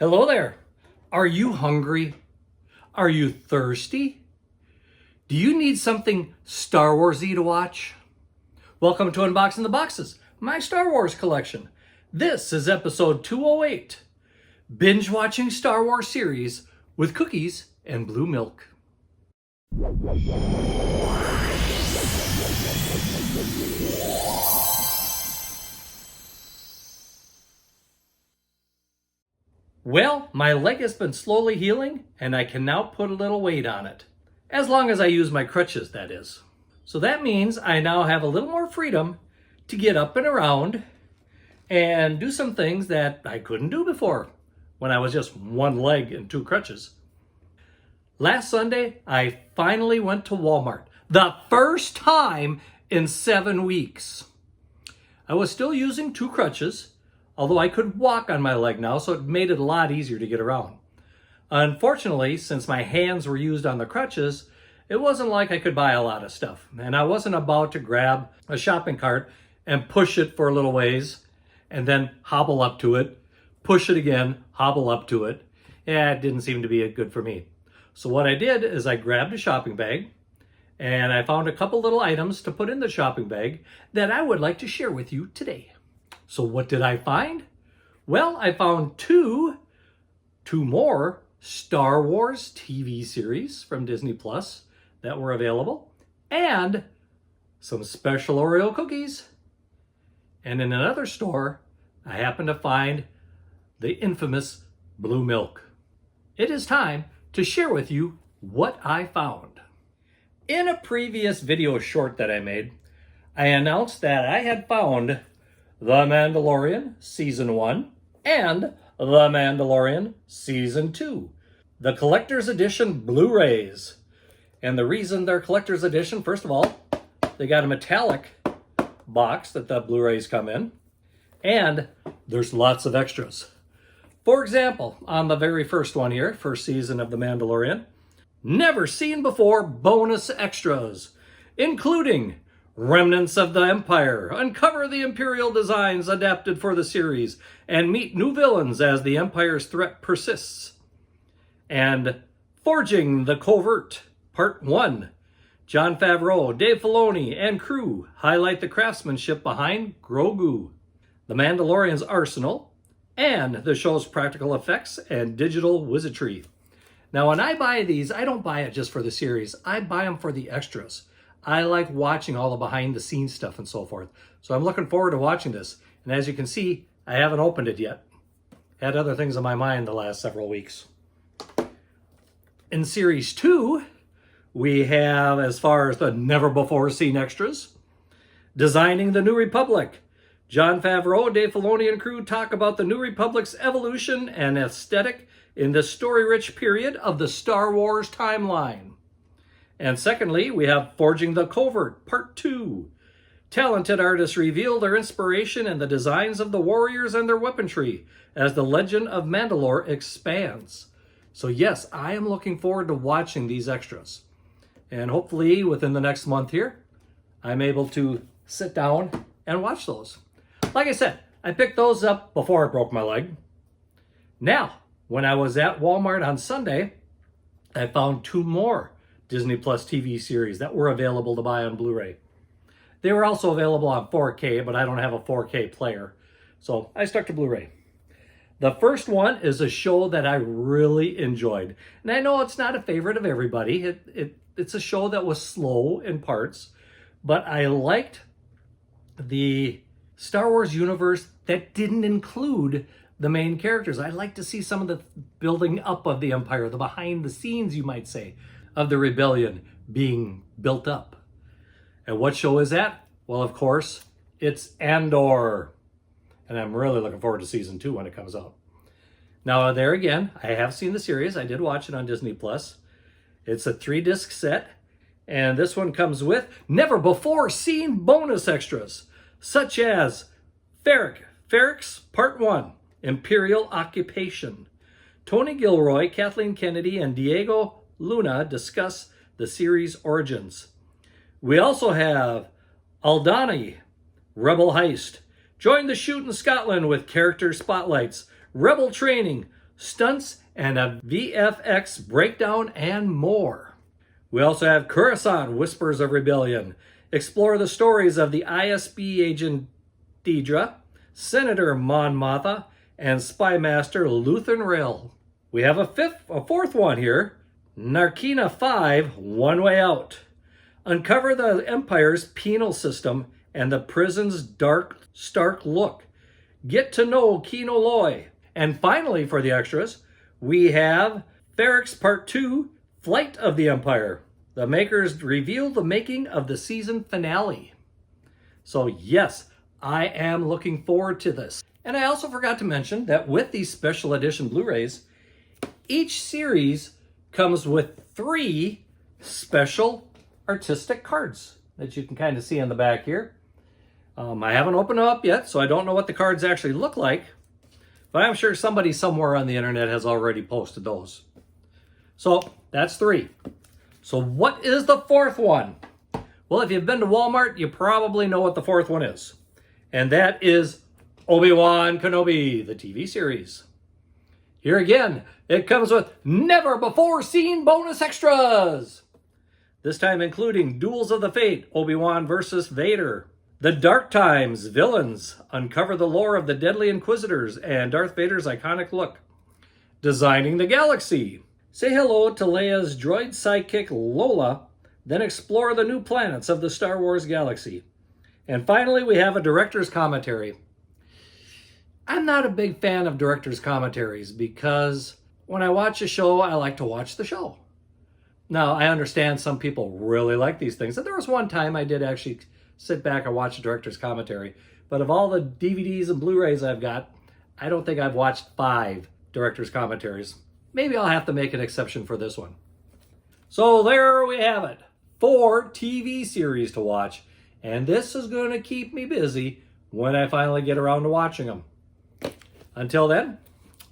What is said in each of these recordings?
Hello there. Are you hungry? Are you thirsty? Do you need something Star Wars-y to watch? Welcome to Unboxing the Boxes, my Star Wars collection. This is episode 208, binge watching Star Wars series with cookies and blue milk. Well, my leg has been slowly healing and I can now put a little weight on it. As long as I use my crutches, that is. So that means I now have a little more freedom to get up and around and do some things that I couldn't do before when I was just one leg and two crutches. Last Sunday, I finally went to Walmart. The first time in 7 weeks. I was still using two crutches, although I could walk on my leg now, so it made it a lot easier to get around. Unfortunately, since my hands were used on the crutches, it wasn't like I could buy a lot of stuff. And I wasn't about to grab a shopping cart and push it for a little ways, and then hobble up to it, push it again, hobble up to it. Yeah, it didn't seem to be good for me. So what I did is I grabbed a shopping bag, and I found a couple little items to put in the shopping bag that I would like to share with you today. So what did I find? Well, I found two more Star Wars TV series from Disney Plus that were available, and some special Oreo cookies. And in another store, I happened to find the infamous blue milk. It is time to share with you what I found. In a previous video short that I made, I announced that I had found The Mandalorian Season 1 and The Mandalorian Season 2, the collector's edition Blu-rays. And the reason they're collector's edition, first of all, they got a metallic box that the Blu-rays come in, and there's lots of extras. For example, on the very first one here, first season of The Mandalorian, never seen before bonus extras, including Remnants of the Empire, uncover the Imperial designs adapted for the series, and meet new villains as the Empire's threat persists. And Forging the Covert, Part 1. Jon Favreau, Dave Filoni, and crew highlight the craftsmanship behind Grogu, The Mandalorian's arsenal, and the show's practical effects and digital wizardry. Now, when I buy these, I don't buy it just for the series. I buy them for the extras. I like watching all the behind-the-scenes stuff and so forth. So I'm looking forward to watching this. And as you can see, I haven't opened it yet. Had other things on my mind the last several weeks. In Series 2, we have, as far as the never-before-seen extras, Designing the New Republic. Jon Favreau, Dave Filoni, and crew talk about the New Republic's evolution and aesthetic in the story-rich period of the Star Wars timeline. And secondly, we have Forging the Covert, Part 2. Talented artists reveal their inspiration in the designs of the warriors and their weaponry as the legend of Mandalore expands. So yes, I am looking forward to watching these extras. And hopefully within the next month here, I'm able to sit down and watch those. Like I said, I picked those up before I broke my leg. Now, when I was at Walmart on Sunday, I found two more Disney Plus TV series that were available to buy on Blu-ray. They were also available on 4K, but I don't have a 4K player, so I stuck to Blu-ray. The first one is a show that I really enjoyed. And I know it's not a favorite of everybody. It's a show that was slow in parts, but I liked the Star Wars universe that didn't include the main characters. I like to see some of the building up of the Empire, the behind the scenes, you might say, of the rebellion being built up. And what show is that? Well, of course, it's Andor. And I'm really looking forward to season 2 when it comes out. Now, there again, I have seen the series. I did watch it on Disney Plus. It's a 3-disc set, and this one comes with never before seen bonus extras, such as Ferrex Part 1, Imperial Occupation. Tony Gilroy, Kathleen Kennedy, and Diego Luna discuss the series' origins. We also have Aldhani, Rebel Heist. Join the shoot in Scotland with character spotlights, rebel training, stunts, and a VFX breakdown, and more. We also have Coruscant, Whispers of Rebellion. Explore the stories of the ISB agent Deidre, Senator Mon Mothma, and Spy Master Luthen Rail. We have a fourth one here, Narkina 5, One Way Out. Uncover the Empire's penal system and the prison's stark look. Get to know Kino Loy. And finally, for the extras, we have Ferrex Part 2, Flight of the Empire. The makers reveal the making of the season finale. So yes, I am looking forward to this. And I also forgot to mention that with these special edition Blu-rays, each series comes with 3 special artistic cards that you can kind of see on the back here. I haven't opened them up yet, so I don't know what the cards actually look like, but I'm sure somebody somewhere on the internet has already posted those. So that's 3. So what is the 4th one? Well, if you've been to Walmart, you probably know what the 4th one is. And that is Obi-Wan Kenobi, the TV series. Here again, it comes with never before seen bonus extras. This time including Duels of the Fate, Obi-Wan versus Vader. The Dark Times villains uncover the lore of the Deadly Inquisitors and Darth Vader's iconic look. Designing the Galaxy. Say hello to Leia's droid sidekick Lola, then explore the new planets of the Star Wars galaxy. And finally, we have a director's commentary. I'm not a big fan of director's commentaries because when I watch a show, I like to watch the show. Now, I understand some people really like these things. And there was one time I did actually sit back and watch a director's commentary. But of all the DVDs and Blu-rays I've got, I don't think I've watched 5 director's commentaries. Maybe I'll have to make an exception for this one. So there we have it. 4 TV series to watch. And this is going to keep me busy when I finally get around to watching them. Until then,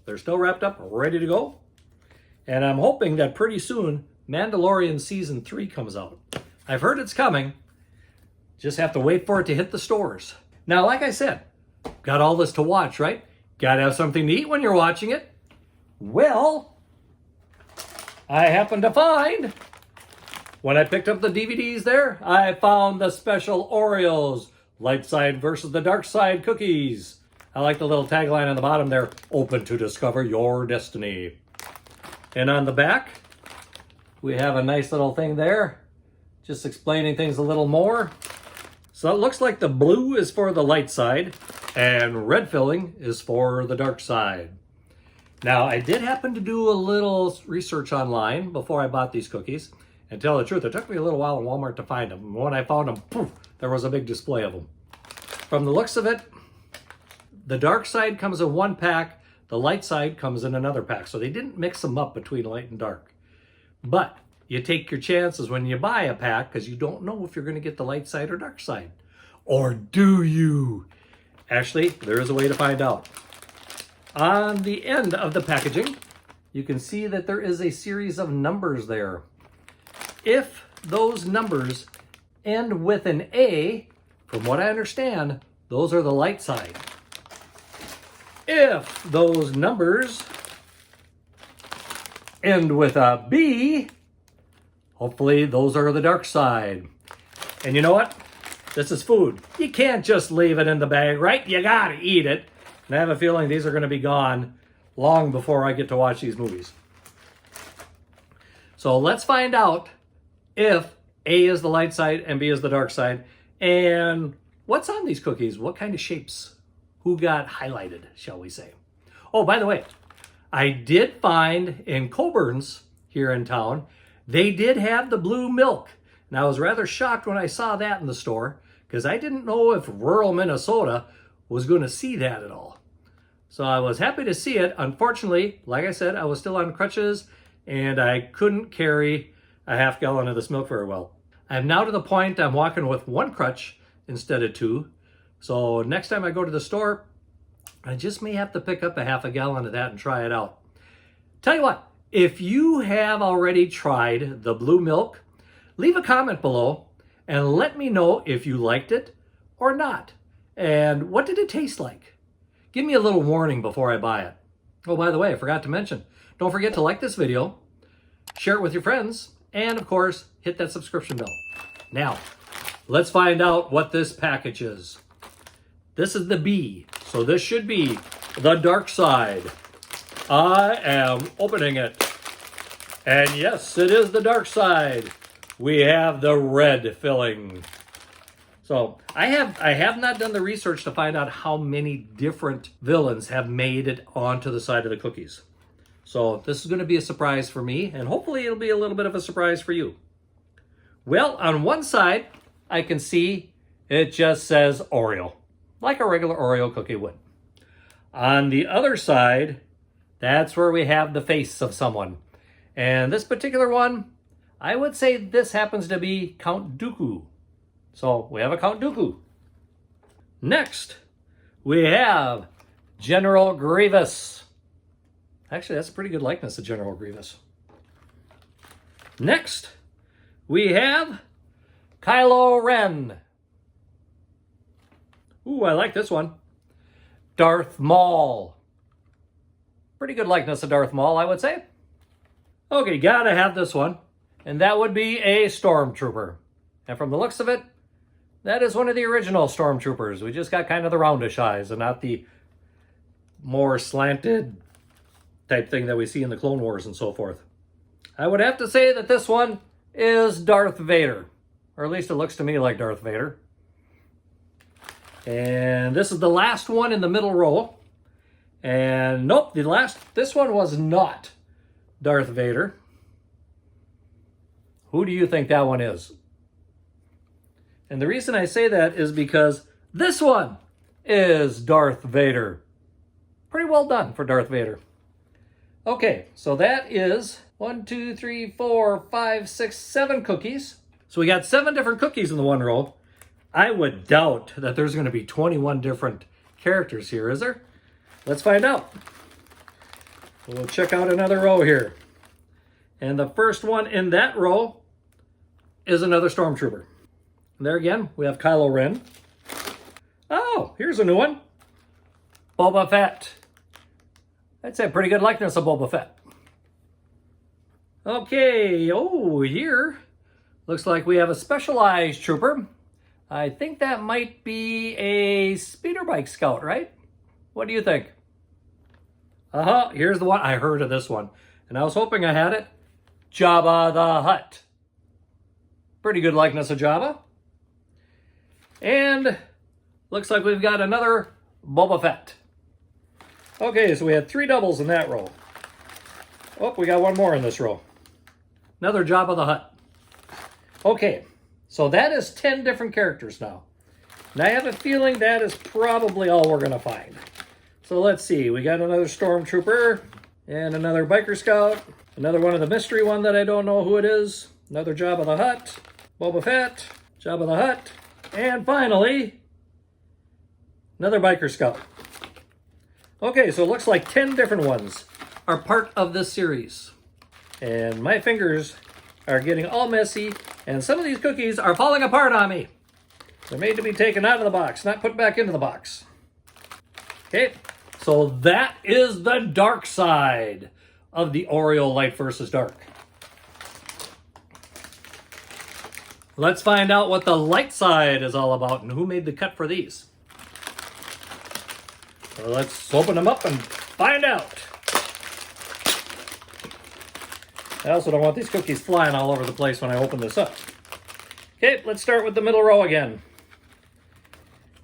they're still wrapped up, ready to go. And I'm hoping that pretty soon, Mandalorian Season 3 comes out. I've heard it's coming. Just have to wait for it to hit the stores. Now, like I said, got all this to watch, right? Gotta have something to eat when you're watching it. Well, I happened to find, when I picked up the DVDs there, I found the special Oreos, Light Side versus the Dark Side cookies. I like the little tagline on the bottom there, open to discover your destiny. And on the back, we have a nice little thing there, just explaining things a little more. So it looks like the blue is for the light side and red filling is for the dark side. Now, I did happen to do a little research online before I bought these cookies. And tell the truth, it took me a little while in Walmart to find them. And when I found them, poof, there was a big display of them. From the looks of it, the dark side comes in 1 pack, the light side comes in another pack. So they didn't mix them up between light and dark. But you take your chances when you buy a pack because you don't know if you're going to get the light side or dark side. Or do you? Actually, there is a way to find out. On the end of the packaging, you can see that there is a series of numbers there. If those numbers end with an A, from what I understand, those are the light side. If those numbers end with a B, hopefully those are the dark side. And you know what? This is food. You can't just leave it in the bag, right? You gotta eat it. And I have a feeling these are gonna be gone long before I get to watch these movies. So let's find out if A is the light side and B is the dark side. And what's on these cookies? What kind of shapes? Who got highlighted, shall we say? Oh, by the way, I did find in Coborns here in town, they did have the blue milk. And I was rather shocked when I saw that in the store because I didn't know if rural Minnesota was going to see that at all. So I was happy to see it. Unfortunately, like I said, I was still on crutches and I couldn't carry a half gallon of this milk very well. I'm now to the point I'm walking with 1 crutch instead of 2. So next time I go to the store, I just may have to pick up a half a gallon of that and try it out. Tell you what, if you have already tried the blue milk, leave a comment below and let me know if you liked it or not. And what did it taste like? Give me a little warning before I buy it. Oh, by the way, I forgot to mention, don't forget to like this video, share it with your friends, and of course, hit that subscription bell. Now, let's find out what this package is. This is the B, so this should be the Dark Side. I am opening it. And yes, it is the Dark Side. We have the red filling. So I have not done the research to find out how many different villains have made it onto the side of the cookies. So this is going to be a surprise for me, and hopefully it'll be a little bit of a surprise for you. Well, on one side, I can see it just says Oreo, like a regular Oreo cookie would. On the other side, that's where we have the face of someone. And this particular one, I would say this happens to be Count Dooku. So we have a Count Dooku. Next, we have General Grievous. Actually, that's a pretty good likeness of General Grievous. Next, we have Kylo Ren. Ooh, I like this one. Darth Maul. Pretty good likeness of Darth Maul, I would say. Okay, gotta have this one. And that would be a Stormtrooper. And from the looks of it, that is one of the original Stormtroopers. We just got kind of the roundish eyes and not the more slanted type thing that we see in the Clone Wars and so forth. I would have to say that this one is Darth Vader. Or at least it looks to me like Darth Vader. And this is the last one in the middle row. And nope, this one was not Darth Vader. Who do you think that one is? And the reason I say that is because this one is Darth Vader. Pretty well done for Darth Vader. Okay, so that is 1, 2, 3, 4, 5, 6, 7 cookies. So we got 7 different cookies in the one row. I would doubt that there's going to be 21 different characters here, is there? Let's find out. We'll check out another row here. And the first one in that row is another Stormtrooper. And there again, we have Kylo Ren. Oh, here's a new one. Boba Fett. That's a pretty good likeness of Boba Fett. Okay, oh, here looks like we have a specialized trooper. I think that might be a speeder bike scout, right? What do you think? Here's the one. I heard of this one, and I was hoping I had it. Jabba the Hutt. Pretty good likeness of Jabba. And looks like we've got another Boba Fett. Okay, so we had 3 doubles in that row. Oh, we got one more in this row. Another Jabba the Hutt. Okay, so that is 10 different characters now. And I have a feeling that is probably all we're going to find. So let's see. We got another Stormtrooper and another Biker Scout. Another one of the mystery one that I don't know who it is. Another Jabba the Hutt. Boba Fett. Jabba the Hutt. And finally, another Biker Scout. Okay, so it looks like 10 different ones are part of this series. And my fingers are getting all messy, and some of these cookies are falling apart on me. They're made to be taken out of the box, not put back into the box. Okay, so that is the dark side of the Oreo Light versus Dark. Let's find out what the light side is all about and who made the cut for these. So let's open them up and find out. I also don't want these cookies flying all over the place when I open this up. Okay, let's start with the middle row again.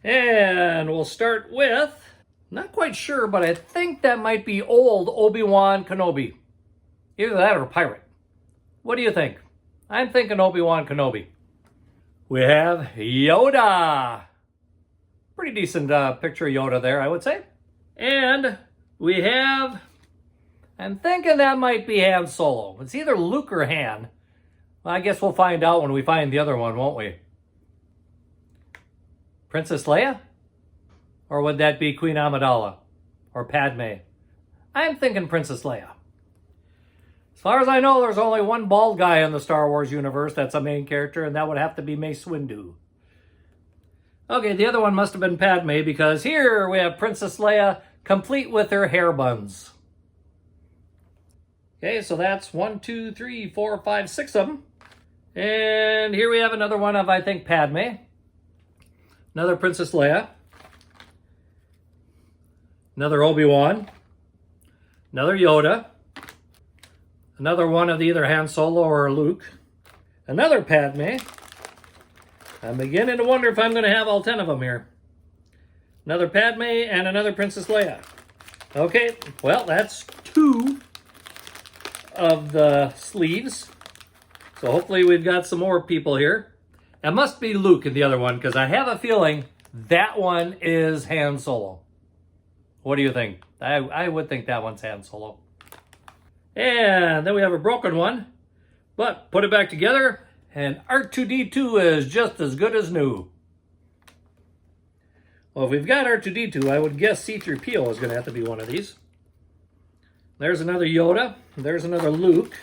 And we'll start with, not quite sure, but I think that might be old Obi-Wan Kenobi. Either that or pirate. What do you think? I'm thinking Obi-Wan Kenobi. We have Yoda. Pretty decent picture of Yoda there, I would say. And we have, I'm thinking that might be Han Solo. It's either Luke or Han. Well, I guess we'll find out when we find the other one, won't we? Princess Leia? Or would that be Queen Amidala? Or Padme? I'm thinking Princess Leia. As far as I know, there's only one bald guy in the Star Wars universe that's a main character, and that would have to be Mace Windu. Okay, the other one must have been Padme, because here we have Princess Leia complete with her hair buns. Okay, so that's 1, 2, 3, 4, 5, 6 of them. And here we have another one of, I think, Padme. Another Princess Leia. Another Obi-Wan. Another Yoda. Another one of either Han Solo or Luke. Another Padme. I'm beginning to wonder if I'm going to have all 10 of them here. Another Padme and another Princess Leia. Okay, well, that's 2 of the sleeves. So hopefully we've got some more people here. It must be Luke in the other one, because I have a feeling that one is Han Solo. What do you think? I would think that one's Han Solo. And then we have a broken one, but put it back together, and R2-D2 is just as good as new. Well, if we've got R2-D2, I would guess C-3PO is going to have to be one of these. There's another Yoda. There's another Luke.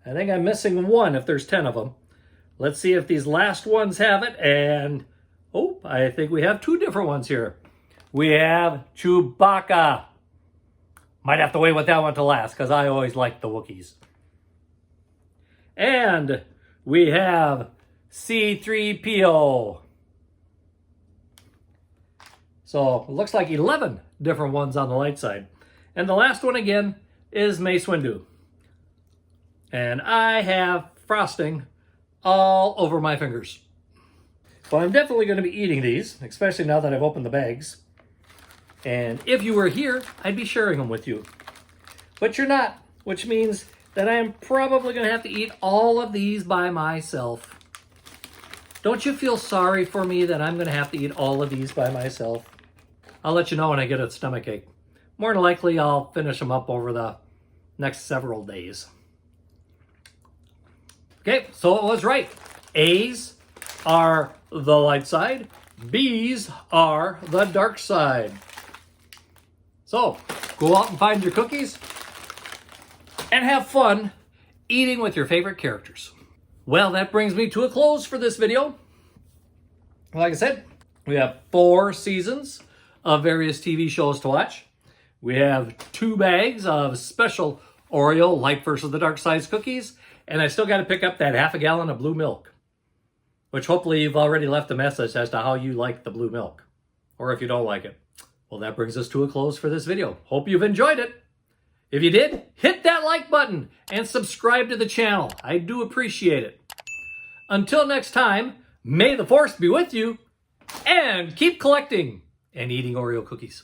I think I'm missing one if there's 10 of them. Let's see if these last ones have it. And, oh, I think we have 2 different ones here. We have Chewbacca. Might have to wait with that one to last, because I always like the Wookiees. And we have C-3PO. So it looks like 11 different ones on the light side. And the last one again is Mace Windu. And I have frosting all over my fingers. So I'm definitely going to be eating these, especially now that I've opened the bags. And if you were here, I'd be sharing them with you. But you're not, which means that I am probably going to have to eat all of these by myself. Don't you feel sorry for me that I'm going to have to eat all of these by myself? I'll let you know when I get a stomachache. More than likely, I'll finish them up over the next several days. Okay, so it was right. A's are the light side. B's are the dark side. So, go out and find your cookies and have fun eating with your favorite characters. Well, that brings me to a close for this video. Like I said, we have 4 seasons of various TV shows to watch. We have 2 bags of special Oreo light versus the dark side cookies. And I still got to pick up that half a gallon of blue milk, which hopefully you've already left a message as to how you like the blue milk, or if you don't like it. Well, that brings us to a close for this video. Hope you've enjoyed it. If you did, hit that like button and subscribe to the channel. I do appreciate it. Until next time, may the force be with you, and keep collecting and eating Oreo cookies.